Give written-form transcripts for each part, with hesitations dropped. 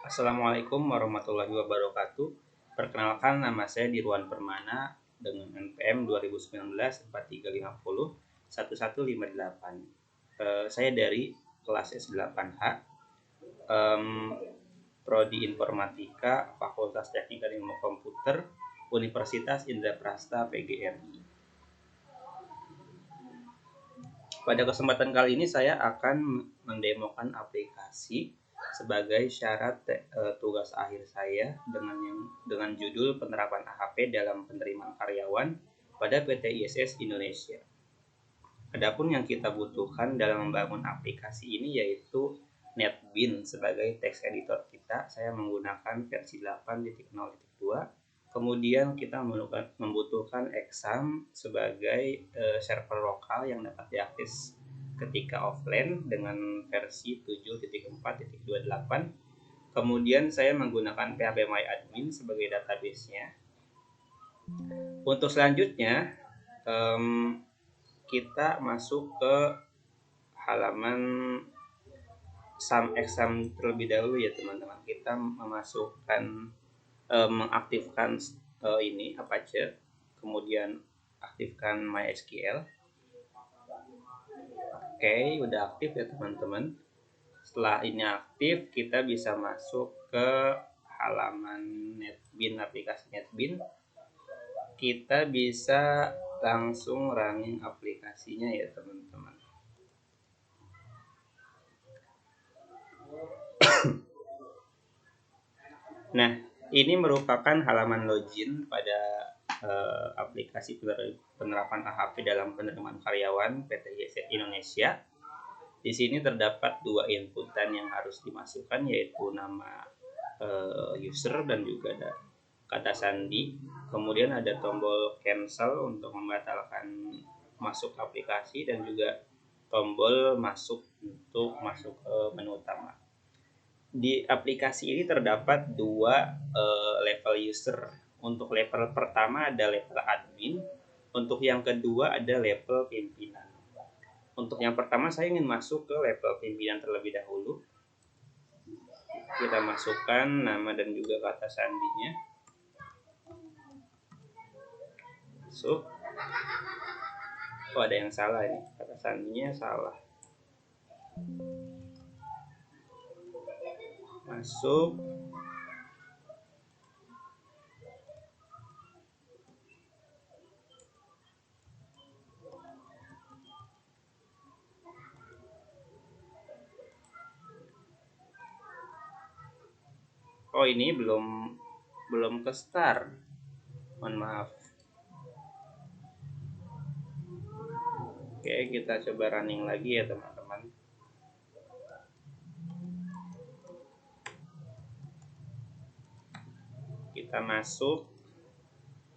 Assalamualaikum warahmatullahi wabarakatuh. Perkenalkan, nama saya Dirwan Permana dengan NPM 2019 4350 1158. Saya dari kelas S8H, Prodi Informatika, Fakultas Teknik dan Ilmu Komputer, Universitas Indraprasta PGRI. Pada kesempatan kali ini saya akan mendemokan aplikasi sebagai syarat tugas akhir saya dengan judul penerapan AHP dalam penerimaan karyawan pada PT ISS Indonesia. Adapun yang kita butuhkan dalam membangun aplikasi ini yaitu NetBeans sebagai text editor kita. Saya menggunakan versi 8.0.2. Kemudian kita membutuhkan Exam sebagai server lokal yang dapat diakses ketika offline dengan versi 7.4.28. Kemudian saya menggunakan phpMyAdmin sebagai database-nya. Untuk selanjutnya kita masuk ke halaman Exam terlebih dahulu ya teman-teman. Kita mengaktifkan ini Apache, kemudian aktifkan MySQL. Oke, udah aktif ya teman-teman. Setelah ini aktif, kita bisa masuk ke halaman NetBeans, aplikasi NetBeans. Kita bisa langsung running aplikasinya ya teman-teman. Nah, ini merupakan halaman login pada aplikasi penerapan AHP dalam penerimaan karyawan PT ISS Indonesia. Di sini terdapat dua inputan yang harus dimasukkan, yaitu nama user dan juga ada kata sandi. Kemudian ada tombol cancel untuk membatalkan masuk aplikasi dan juga tombol masuk untuk masuk ke menu utama. Di aplikasi ini terdapat dua level user. Untuk level pertama ada level admin, untuk yang kedua ada level pimpinan. Untuk yang pertama saya ingin masuk ke level pimpinan terlebih dahulu. Kita masukkan nama dan juga kata sandinya. Masuk. Oh, ada yang salah ini, kata sandinya salah. Masuk. Oh, ini belum ke start. Mohon maaf. Oke, kita coba running lagi ya teman-teman. Kita masuk.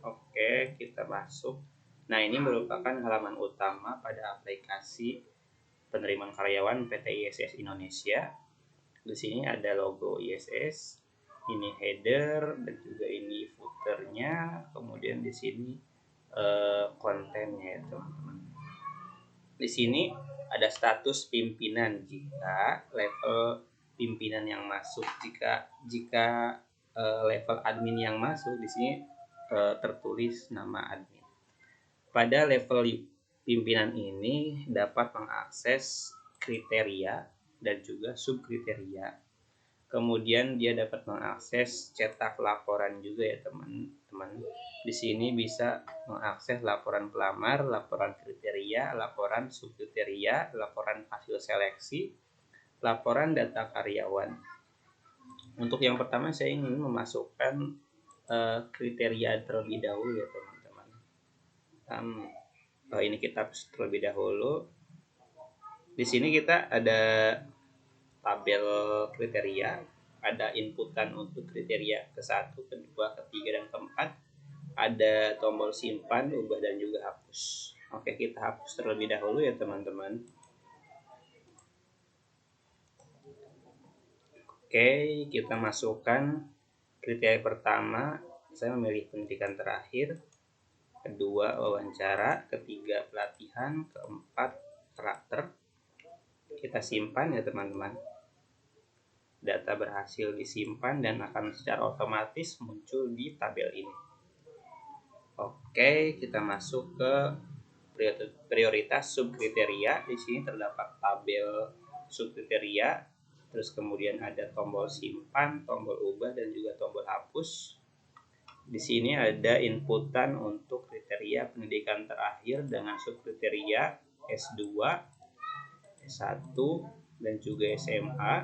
Oke, kita masuk. Nah, ini merupakan halaman utama pada aplikasi penerimaan karyawan PT ISS Indonesia. Di sini ada logo ISS, ini header dan juga ini footernya. Kemudian di sini kontennya ya teman-teman. Di sini ada status pimpinan jika level pimpinan yang masuk, jika level admin yang masuk. Di sini tertulis nama admin. Pada level pimpinan ini dapat mengakses kriteria dan juga subkriteria. Kemudian dia dapat mengakses cetak laporan juga ya teman-teman. Di sini bisa mengakses laporan pelamar, laporan kriteria, laporan subkriteria, laporan hasil seleksi, laporan data karyawan. Untuk yang pertama saya ingin memasukkan kriteria terlebih dahulu ya teman-teman. Ini kita hapus terlebih dahulu. Di sini kita ada tabel kriteria, ada inputan untuk kriteria ke-1, ke-2, ke-3, dan ke-4. Ada tombol simpan, ubah, dan juga hapus. Oke, kita hapus terlebih dahulu ya teman-teman. Oke, kita masukkan kriteria pertama. Saya memilih pendidikan terakhir, kedua wawancara, ketiga pelatihan, keempat karakter. Kita simpan ya teman-teman. data berhasil disimpan dan akan secara otomatis muncul di tabel ini. Oke, kita masuk ke prioritas subkriteria. Di sini terdapat tabel subkriteria, terus kemudian ada tombol simpan, tombol ubah, dan juga tombol hapus. Di sini ada inputan untuk kriteria pendidikan terakhir dengan subkriteria S2, S1, dan juga SMA.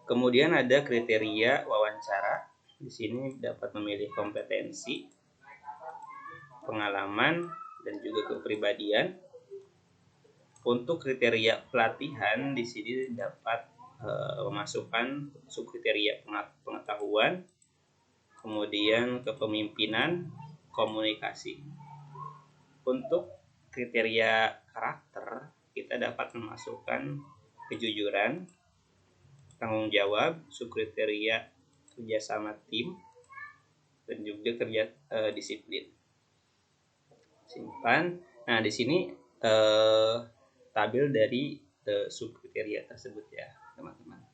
Kemudian ada kriteria wawancara. Di sini dapat memilih kompetensi, pengalaman, dan juga kepribadian. Untuk kriteria pelatihan di sini dapat memasukkan subkriteria pengetahuan, kemudian kepemimpinan, komunikasi. Untuk kriteria karakter kita dapat memasukkan kejujuran, tanggung jawab, subkriteria kerjasama tim, dan juga disiplin. Simpan. Nah, di sini tabel dari subkriteria tersebut ya, teman-teman.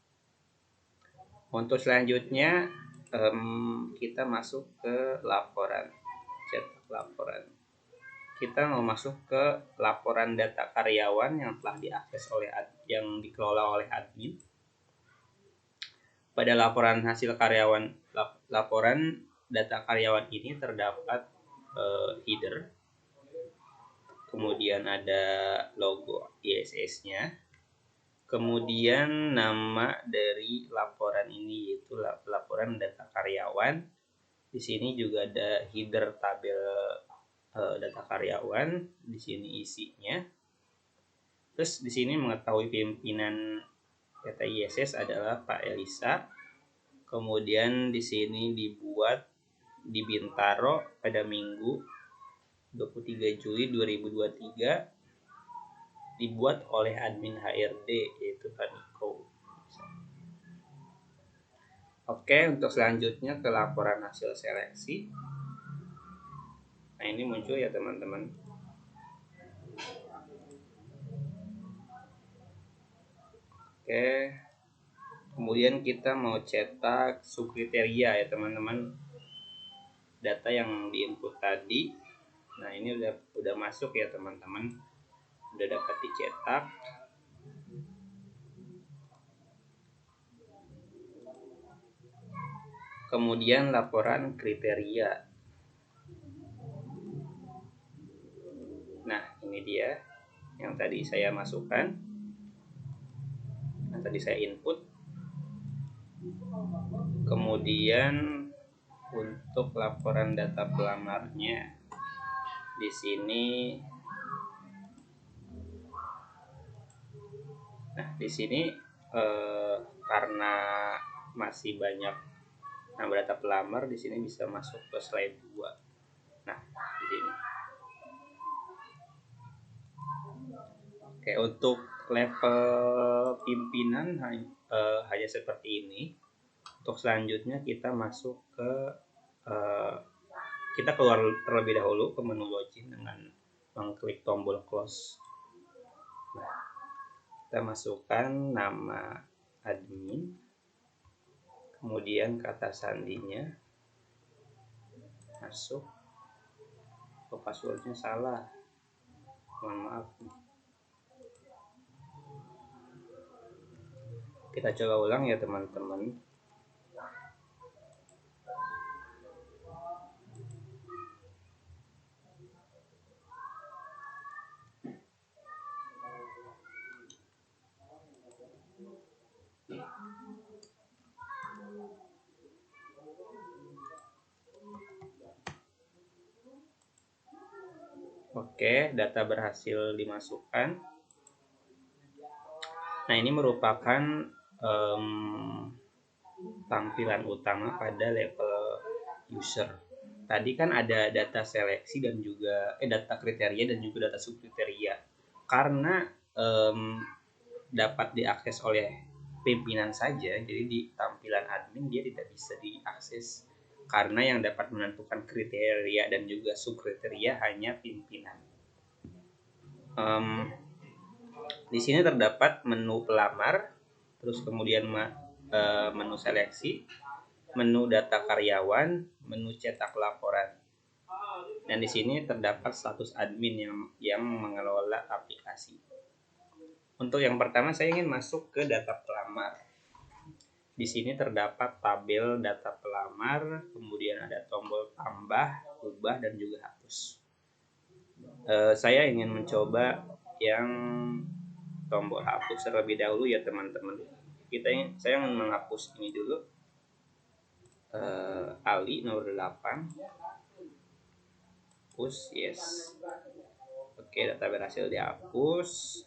Untuk selanjutnya kita masuk ke laporan, cetak laporan. Kita mau masuk ke laporan data karyawan yang telah diakses yang dikelola oleh admin. Pada laporan hasil karyawan, laporan data karyawan ini terdapat header, kemudian ada logo ISS-nya, kemudian nama dari laporan ini yaitu laporan data karyawan. Di sini juga ada header tabel data karyawan, di sini isinya. Terus di sini mengetahui pimpinan PT ISS adalah Pak Elisa. Kemudian di sini dibuat di Bintaro pada Minggu 23 Juli 2023, dibuat oleh admin HRD yaitu Pak Niko. Oke, untuk selanjutnya ke laporan hasil seleksi. Nah, ini muncul ya teman-teman. Oke, kemudian kita mau cetak subkriteria ya teman-teman, data yang diinput tadi. Nah, ini udah masuk ya teman-teman, udah dapat dicetak. Kemudian laporan kriteria. Nah, ini dia yang tadi saya masukkan, yang tadi saya input. Kemudian untuk laporan data pelamarnya di sini. Nah, di sini karena masih banyak nama data pelamar, di sini bisa masuk ke slide 2. Nah, di sini. Oke, untuk level pimpinan hanya seperti ini. Untuk selanjutnya kita masuk ke kita keluar terlebih dahulu ke menu login dengan mengklik tombol close. Nah, kita masukkan nama admin, kemudian kata sandinya, masuk. Passwordnya salah, mohon maaf. Kita coba ulang ya teman-teman. Oke, data berhasil dimasukkan. Nah, ini merupakan tampilan utama pada level user. Tadi kan ada data seleksi dan juga data kriteria dan juga data subkriteria. Karena dapat diakses oleh pimpinan saja, jadi di tampilan admin dia tidak bisa diakses karena yang dapat menentukan kriteria dan juga subkriteria hanya pimpinan. Di sini terdapat menu pelamar, terus kemudian menu seleksi, menu data karyawan, menu cetak laporan. Dan di sini terdapat status admin yang mengelola aplikasi. Untuk yang pertama saya ingin masuk ke data pelamar. Di sini terdapat tabel data pelamar, kemudian ada tombol tambah, ubah, dan juga hapus. Saya ingin mencoba yang tombol hapus terlebih dahulu ya teman-teman. Saya ingin menghapus ini dulu. Ali nomor 8. Hapus, yes. Oke, data berhasil dihapus.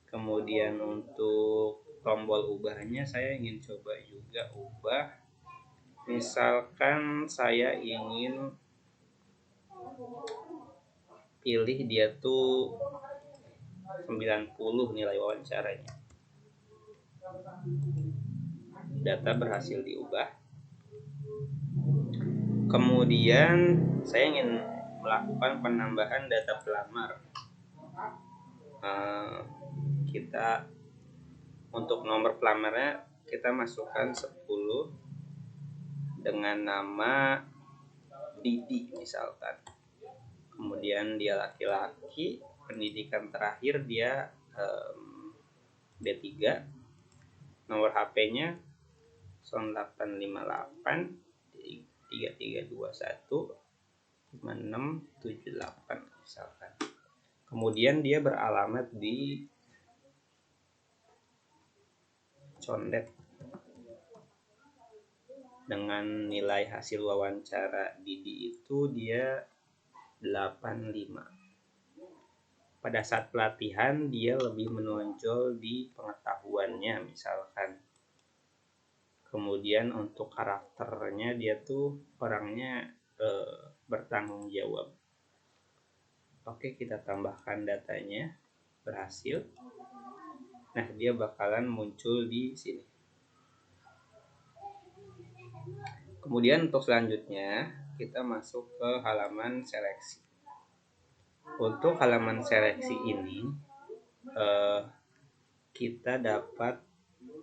Kemudian untuk tombol ubahnya saya ingin coba juga ubah. Misalkan saya ingin pilih dia tuh 90 nilai wawancaranya. Data berhasil diubah. Kemudian saya ingin melakukan penambahan data pelamar. Kita untuk nomor pelamarnya kita masukkan 10 dengan nama Didi misalkan. Kemudian dia laki-laki, pendidikan terakhir dia D3, nomor HP-nya 0858 3321 5678 misalkan. Kemudian dia beralamat di Condet dengan nilai hasil wawancara Didi itu dia 85. Pada saat pelatihan dia lebih menonjol di pengetahuannya misalkan. Kemudian untuk karakternya dia tuh orangnya bertanggung jawab. Oke, kita tambahkan datanya, berhasil. Nah, dia bakalan muncul di sini. Kemudian untuk selanjutnya kita masuk ke halaman seleksi. Untuk halaman seleksi ini kita dapat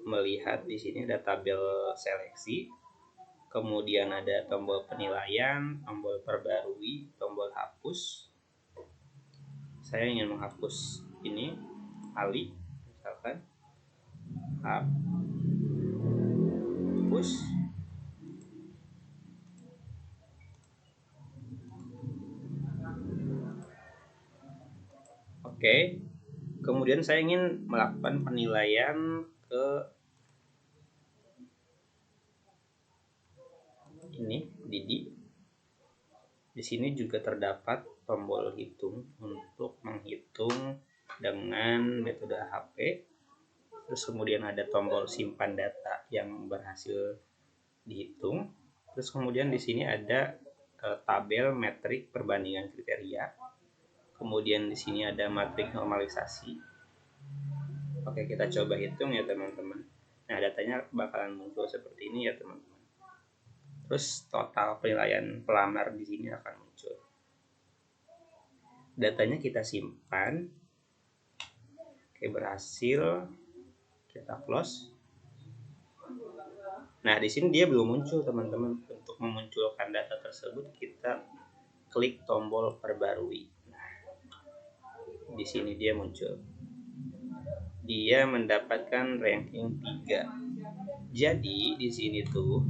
melihat di sini ada tabel seleksi, kemudian ada tombol penilaian, tombol perbarui, tombol hapus. Saya ingin menghapus ini Ali misalkan, hapus. Oke, kemudian saya ingin melakukan penilaian ke ini Didi. Di sini juga terdapat tombol hitung untuk menghitung dengan metode HP. Terus kemudian ada tombol simpan data yang berhasil dihitung. Terus kemudian di sini ada tabel metrik perbandingan kriteria. Kemudian di sini ada matrik normalisasi. Oke, kita coba hitung ya teman-teman. Nah, datanya bakalan muncul seperti ini ya teman-teman. Terus total penilaian pelamar di sini akan muncul. Datanya kita simpan. Oke, berhasil. Kita close. Nah, di sini dia belum muncul teman-teman. Untuk memunculkan data tersebut kita klik tombol perbarui. Nah, di sini dia muncul. Dia mendapatkan ranking 3. Jadi di sini tuh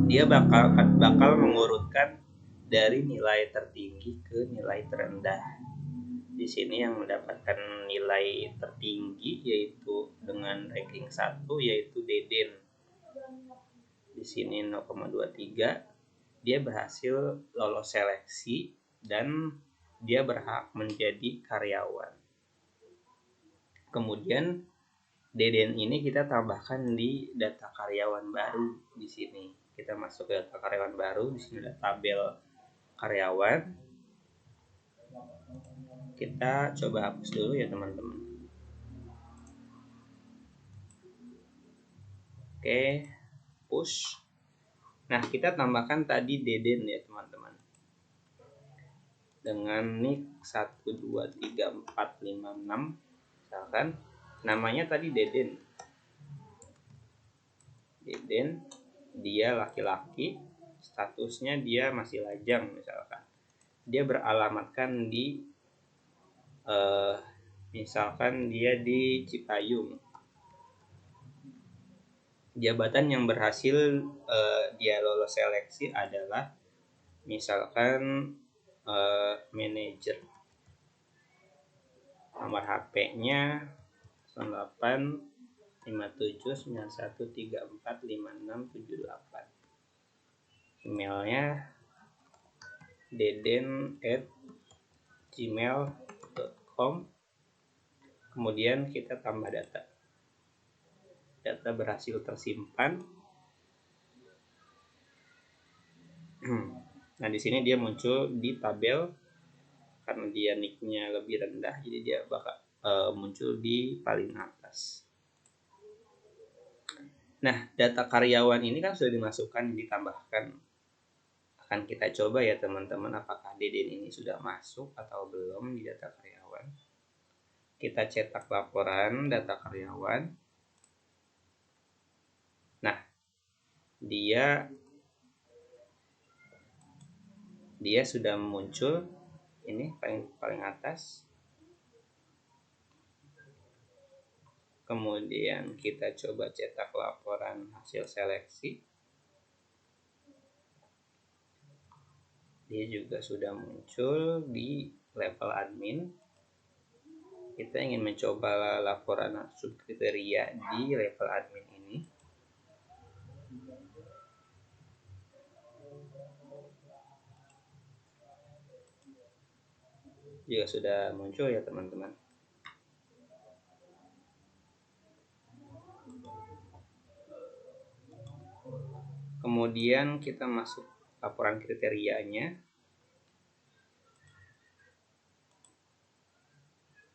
dia bakal mengurutkan dari nilai tertinggi ke nilai terendah. Di sini yang mendapatkan nilai tertinggi yaitu dengan ranking 1 yaitu Deden. Di sini 0,23. Dia berhasil lolos seleksi dan dia berhak menjadi karyawan. Kemudian Deden ini kita tambahkan di data karyawan baru di sini. Kita masuk ke data karyawan baru, di sini ada tabel karyawan. Kita coba hapus dulu ya teman-teman. Oke, push. Nah, kita tambahkan tadi Deden ya teman-teman. Dengan nick 123456 Misalkan namanya tadi Deden. Deden, dia laki-laki, statusnya dia masih lajang misalkan. Dia beralamatkan di misalkan dia di Cipayung. Jabatan yang berhasil dia lolos seleksi adalah misalkan manajer. Nomor HP-nya 08 57 91 34 56 78. Emailnya deden@gmail.com. Kemudian kita tambah data berhasil tersimpan. Nah, di sini dia muncul di tabel karena dia nicknya lebih rendah, jadi dia bakal muncul di paling atas. Nah, data karyawan ini kan sudah dimasukkan, ditambahkan. Akan kita coba ya teman-teman, apakah Deden ini sudah masuk atau belum di data karyawan. Kita cetak laporan data karyawan. Nah, dia sudah muncul ini paling atas. Kemudian kita coba cetak laporan hasil seleksi. Dia juga sudah muncul di level admin. Kita ingin mencoba laporan subkriteria di level admin ini. Juga sudah muncul ya teman-teman. Kemudian kita masuk laporan kriterianya.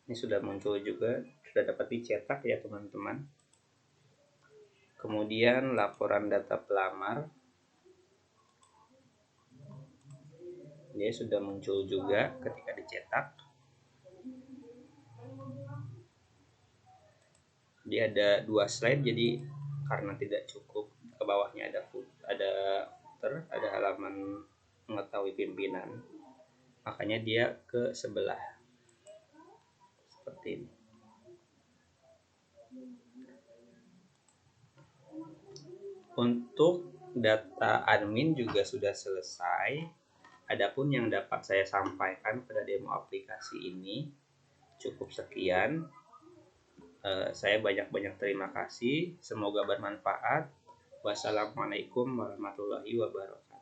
Ini sudah muncul juga, sudah dapat dicetak ya teman-teman. Kemudian laporan data pelamar. Dia sudah muncul juga ketika dicetak. Dia ada 2 slide, jadi karena tidak cukup ke bawahnya ada footer, ada halaman mengetahui pimpinan, makanya dia ke sebelah seperti ini. Untuk data admin juga sudah selesai. Adapun yang dapat saya sampaikan pada demo aplikasi ini cukup sekian. Saya banyak-banyak terima kasih. Semoga bermanfaat. Wassalamualaikum warahmatullahi wabarakatuh.